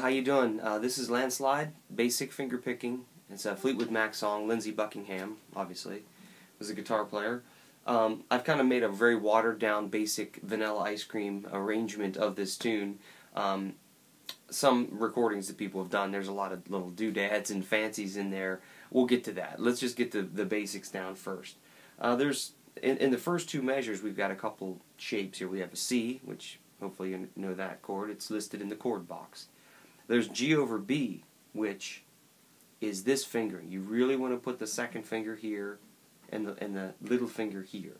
how you doing? This is Landslide, basic finger picking. It's a Fleetwood Mac song. Lindsey Buckingham, obviously, was a guitar player. I've kind of made a very watered down, basic vanilla ice cream arrangement of this tune. Some recordings that people have done, there's a lot of little doodads and fancies in there. We'll get to that. Let's just get the basics down first. In the first two measures, we've got a couple shapes here. We have a C, which hopefully you know that chord. It's listed in the chord box. There's G over B, which is this fingering. You really want to put the second finger here and the little finger here.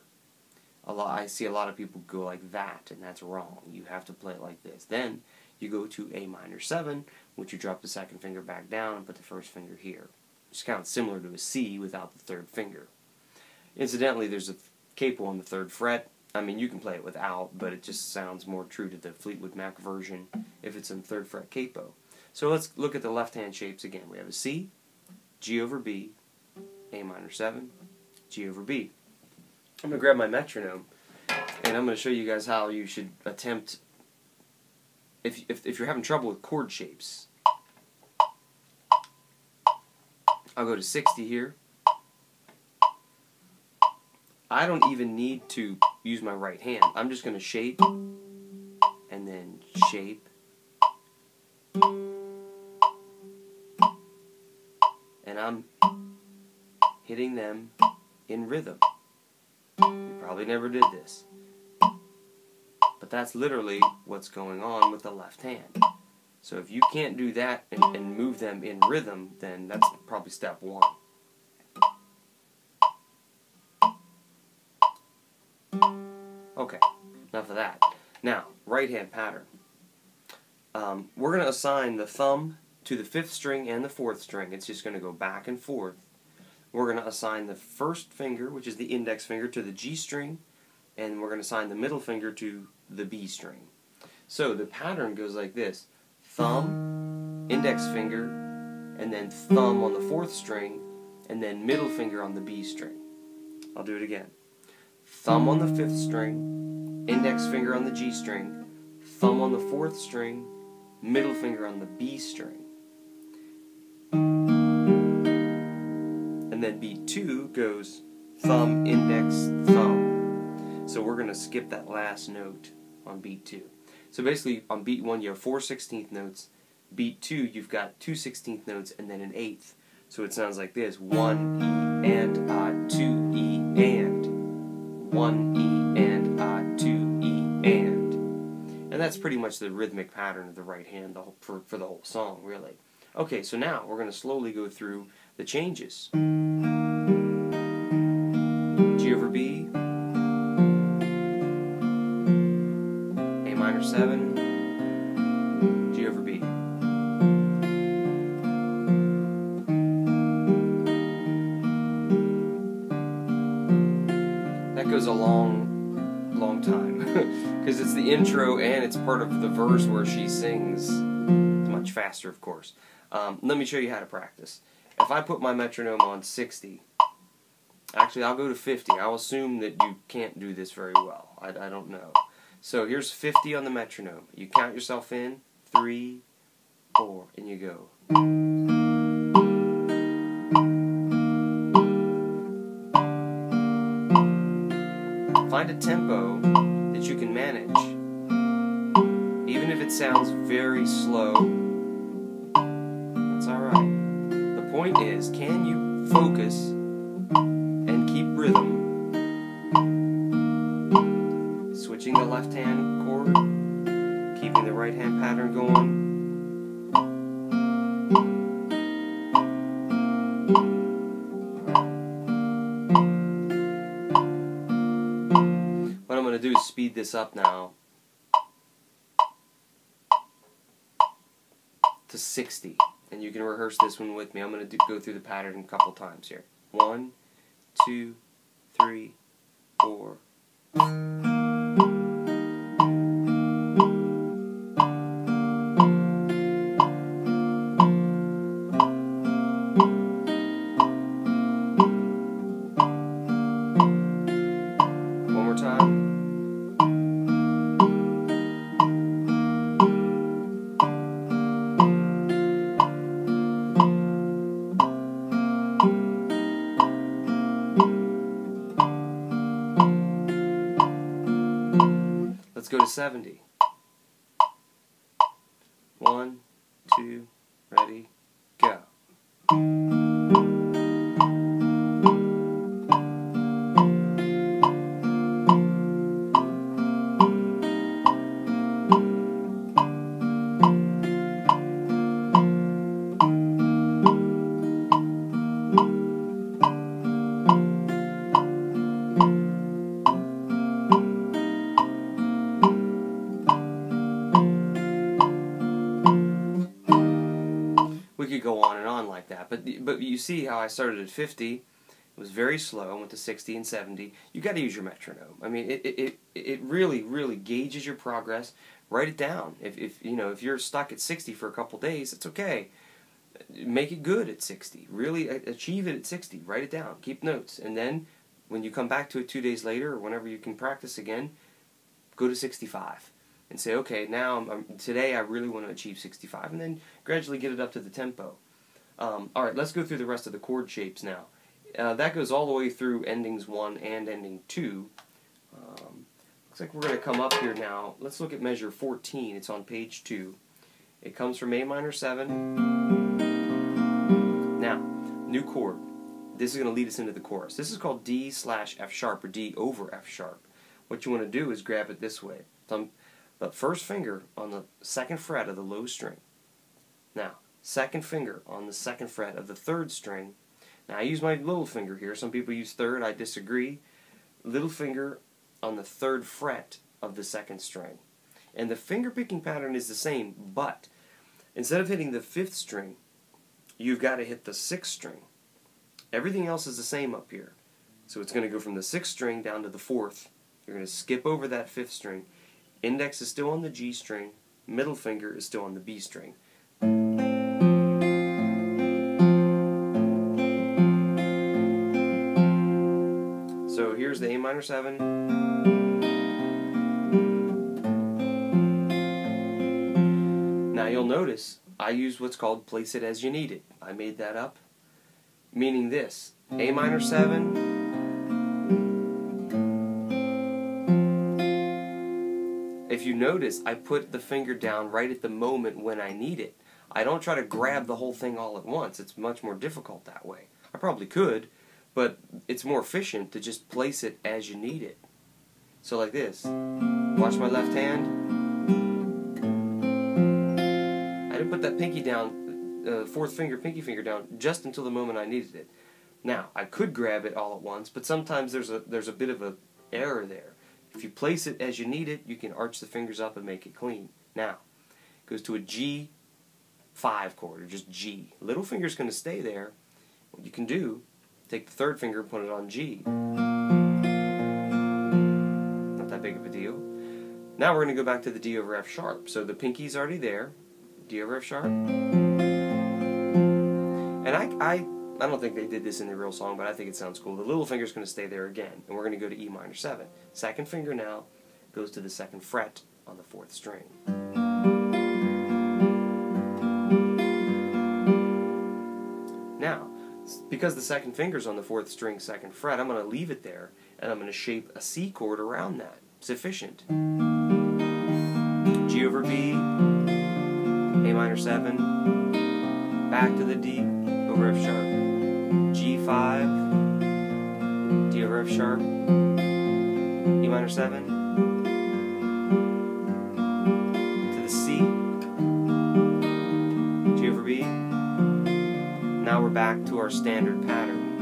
I see a lot of people go like that, and that's wrong. You have to play it like this. Then you go to A minor 7, which you drop the second finger back down and put the first finger here. It's kind of similar to a C without the third finger. Incidentally, there's a capo on the 3rd fret. I mean, you can play it without, but it just sounds more true to the Fleetwood Mac version if it's in 3rd fret capo. So let's look at the left-hand shapes again. We have a C, G over B, A minor 7, G over B. I'm going to grab my metronome, and I'm going to show you guys how you should attempt, if you're having trouble with chord shapes. I'll go to 60 here. I don't even need to use my right hand. I'm just going to shape, and then shape, and I'm hitting them in rhythm. You probably never did this, but that's literally what's going on with the left hand. So if you can't do that and move them in rhythm, then that's probably step one. Okay, enough of that. Now, right hand pattern. We're going to assign the thumb to the 5th string and the 4th string. It's just going to go back and forth. We're going to assign the first finger, which is the index finger, to the G string, and we're going to assign the middle finger to the B string. So the pattern goes like this: thumb, index finger, and then thumb on the 4th string, and then middle finger on the B string. I'll do it again. Thumb on the 5th string, index finger on the G string, thumb on the 4th string, middle finger on the B string. And then beat 2 goes thumb, index, thumb. So we're going to skip that last note on beat 2. So basically on beat 1 you have 4 16th notes. Beat 2 you've got 2 16th notes and then an 8th. So it sounds like this: 1 E and 2 E and 1 E and 2 E and. And that's pretty much the rhythmic pattern of the right hand for the whole song, really. Okay, so now we're going to slowly go through the changes. G over B, A minor 7, G over B. That goes a long time because it's the intro and it's part of the verse where she sings. It's much faster, of course. Let me show you how to practice. If I put my metronome on 60, actually I'll go to 50. I'll assume that you can't do this very well. I don't know. So here's 50 on the metronome. You count yourself in, 3, 4, and you go. Find a tempo that you can manage. Even if it sounds very slow, that's alright. The point is, can you focus and keep rhythm? Switching the left hand chord, keeping the right hand pattern going. What I'm going to do is speed this up now to 60, and you can rehearse this one with me. I'm going to go through the pattern a couple times here. 1, 2, 3, 4. One more time. to 70. 1, 2, ready, go. We could go on and on like that, but you see how I started at 50. It was very slow. I went to 60 and 70. You got to use your metronome. I mean, it really gauges your progress. Write it down. If you're stuck at 60 for a couple days, it's okay. Make it good at 60. Really achieve it at 60. Write it down. Keep notes, and then when you come back to it 2 days later or whenever you can practice again, go to 65. And say, okay, now today I really want to achieve 65, and then gradually get it up to the tempo. All right, let's go through the rest of the chord shapes now. That goes all the way through endings 1 and ending 2. Looks like we're going to come up here now. Let's look at measure 14. It's on page 2. It comes from A minor 7. Now, new chord. This is going to lead us into the chorus. This is called D/F sharp, or D over F sharp. What you want to do is grab it this way. The first finger on the 2nd fret of the low string. Now, 2nd finger on the 2nd fret of the 3rd string. Now, I use my little finger here. Some people use 3rd. I disagree. Little finger on the 3rd fret of the 2nd string. And the finger picking pattern is the same, but instead of hitting the 5th string, you've got to hit the 6th string. Everything else is the same up here. So it's going to go from the 6th string down to the 4th. You're going to skip over that 5th string. Index is still on the G string, middle finger is still on the B string. So here's the A minor 7. Now you'll notice I use what's called place it as you need it. I made that up, meaning this: A minor 7, if you notice, I put the finger down right at the moment when I need it. I don't try to grab the whole thing all at once. It's much more difficult that way. I probably could, but it's more efficient to just place it as you need it. So like this. Watch my left hand. I didn't put that pinky down, 4th finger, pinky finger down, just until the moment I needed it. Now, I could grab it all at once, but sometimes there's a bit of an error there. If you place it as you need it, you can arch the fingers up and make it clean. Now, it goes to a G5 chord, or just G. Little finger's going to stay there. What you can do, take the 3rd finger and put it on G. Not that big of a deal. Now we're going to go back to the D over F sharp. So the pinky's already there, D over F sharp. And I don't think they did this in the real song, but I think it sounds cool. The little finger's going to stay there again, and we're going to go to E minor 7. 2nd finger now goes to the 2nd fret on the 4th string. Now, because the 2nd finger's on the 4th string, 2nd fret, I'm going to leave it there, and I'm going to shape a C chord around that. It's efficient. G over B, A minor 7, back to the D over F sharp, G5, D over F sharp, E minor 7, to the C, G over B. Now we're back to our standard pattern.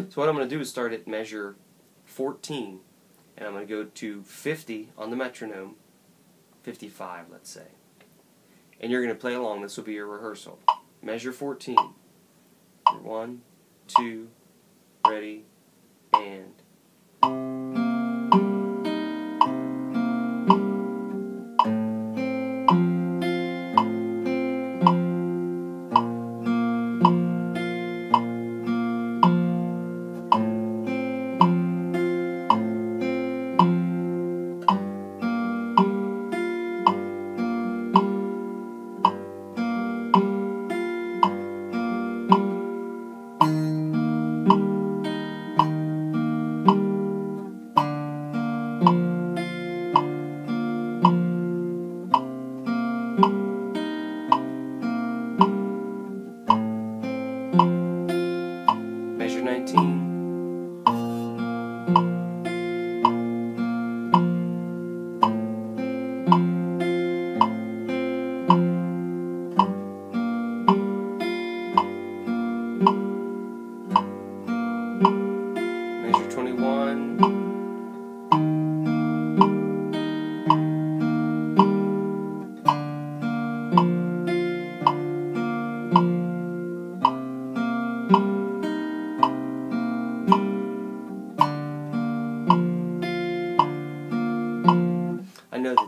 So what I'm going to do is start at measure 14, and I'm going to go to 50 on the metronome, 55 let's say. And you're going to play along. This will be your rehearsal. Measure 14. 1, 2, ready, and...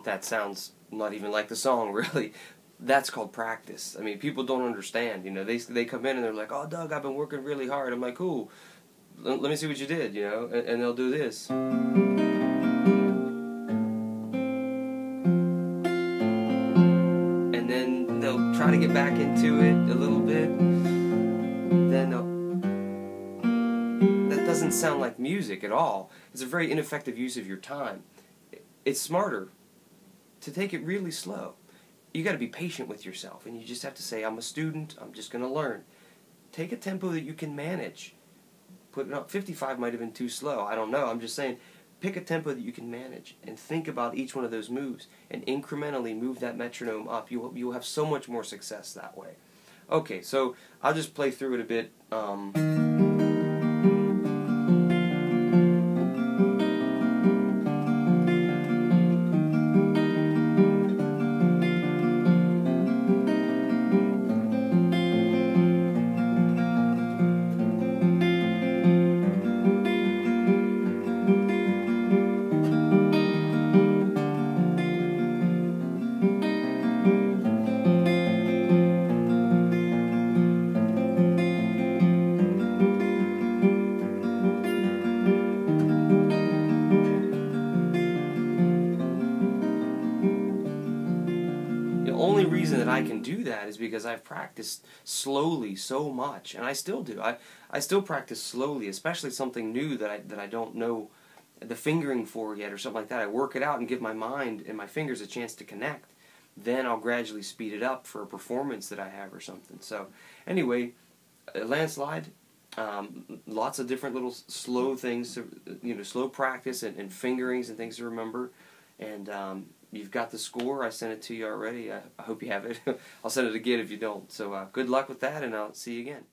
That sounds not even like the song, really. That's called practice. I mean, people don't understand, you know. They come in and they're like, "Oh, Doug, I've been working really hard." I'm like, "Cool. Let me see what you did," you know. And they'll do this. And then they'll try to get back into it a little bit. Then that doesn't sound like music at all. It's a very ineffective use of your time. It's smarter to take it really slow. You got to be patient with yourself, and you just have to say, "I'm a student. I'm just going to learn." Take a tempo that you can manage. Put it up. 55 might have been too slow. I don't know. I'm just saying, pick a tempo that you can manage, and think about each one of those moves, and incrementally move that metronome up. You'll have so much more success that way. Okay, so I'll just play through it a bit. The only reason that I can do that is because I've practiced slowly so much, and I still do. I still practice slowly, especially something new that I don't know the fingering for yet or something like that. I work it out and give my mind and my fingers a chance to connect. Then I'll gradually speed it up for a performance that I have or something. So anyway, Landslide, lots of different little slow things, slow practice and fingerings and things to remember. And you've got the score. I sent it to you already. I hope you have it. I'll send it again if you don't. So good luck with that, and I'll see you again.